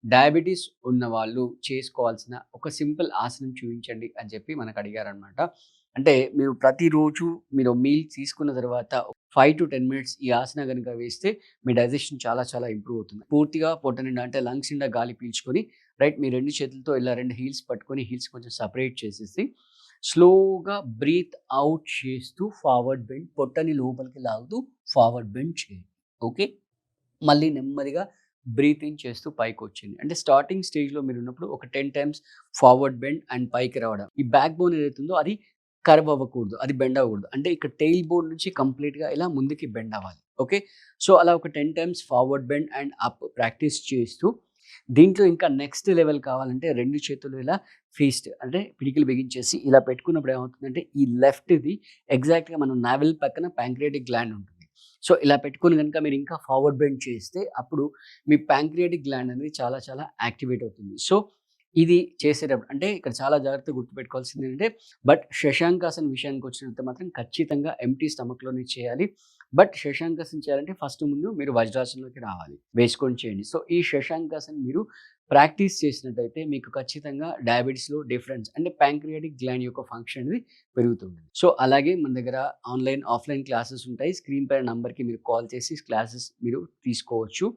Diabetes ఉన్నవాళ్ళు చేసుకోవాల్సిన ఒక సింపుల్ ఆసనం చూయించండి అని చెప్పి మనకు అడిగారనమాట. అంటే మీరు ప్రతిరోజు మీరు మీల్ తీసుకున్న తర్వాత 5-10 మినిట్స్ ఈ ఆసన గనుక వేస్తే మీ డైజెషన్ చాలా చాలా ఇంప్రూవ్ అవుతుంది. పూర్తిగా పొట్ట నిండా అంటే లంగ్స్ నిండా గాలి పీల్చుకొని రైట్ మీ 2 చేతులతో ఇలా 2 హీల్స్ పట్టుకొని హీల్స్ కొంచెం సెపరేట్ చేసేసి స్లోగా బ్రీత్ ఔట్ చేస్తూ ఫార్వర్డ్ బెండ్ పొట్టని లోపలికి లాగుతూ ఫార్వర్డ్ బెండ్ చేయండి. ఓకే. మళ్ళీ నెమ్మదిగా బ్రీత్ ఇన్ చేస్తూ పైకొచ్చింది. అంటే స్టార్టింగ్ స్టేజ్‌లో మీరున్నప్పుడు ఒక 10 టైమ్స్ ఫార్వర్డ్ బెండ్ అండ్ పైకి రావడం. ఈ బ్యాక్ బోన్ ఏదైతే ఉందో అది కర్వ్ అవ్వకూడదు. అది బెండ్ అవ్వకూడదు. అంటే ఇక్కడ టెయిల్ బోన్ నుంచి కంప్లీట్‌గా ఇలా ముందుకి బెండ్ అవ్వాలి. ఓకే. సో, అలా ఒక 10 times forward bend and up practice చేస్తూ దీంట్లో ఇంకా నెక్స్ట్ లెవెల్ కావాలంటే 2 చేతులు ఇలా ఫీస్ట్ అంటే పిడికిలు బిగించేసి ఇలా పెట్టుకున్నప్పుడు ఏమవుతుందంటే ఈ లెఫ్ట్‌ది ఎగ్జాక్ట్‌గా మన నావెల్ పక్కన ప్యాంక్రియాటిక్ గ్లాండ్ ఉంటుంది. సో, ఇలా పెట్టుకొని గనుక మీరు ఇంకా ఫార్వర్డ్ బెండ్ చేస్తే అప్పుడు మీ ప్యాంక్రియాటిక్ గ్లాండ్ అనేది చాలా చాలా యాక్టివేట్ అవుతుంది. సో, ఇది చేసేటప్పుడు అంటే ఇక్కడ చాలా జాగ్రత్తగా గుర్తుపెట్టుకోవాల్సిందేంటంటే శశాంకాసన్ విషయానికొచ్చినంత మాత్రం ఖచ్చితంగా ఎంప్టీ స్టమక్‌లోనే చేయాలి. శశాంకాసన్ చేయాలంటే ఫస్ట్ ముందు మీరు వజ్రాసనంలోకి రావాలి. వేసుకొని చేయండి. సో, ఈ శశాంకాసన్ మీరు ప్రాక్టీస్ చేసినట్టయితే మీకు ఖచ్చితంగా డయాబెటిస్‌లో డిఫరెన్స్ అంటే ప్యాంక్రియాటిక్ గ్లాండ్ యొక్క ఫంక్షన్ అనేది పెరుగుతుంది. సో, అలాగే మన దగ్గర ఆన్‌లైన్, ఆఫ్‌లైన్ క్లాసెస్ ఉంటాయి. స్క్రీన్ పైన నంబర్‌కి మీరు కాల్ చేసి క్లాసెస్ మీరు తీసుకోవచ్చు.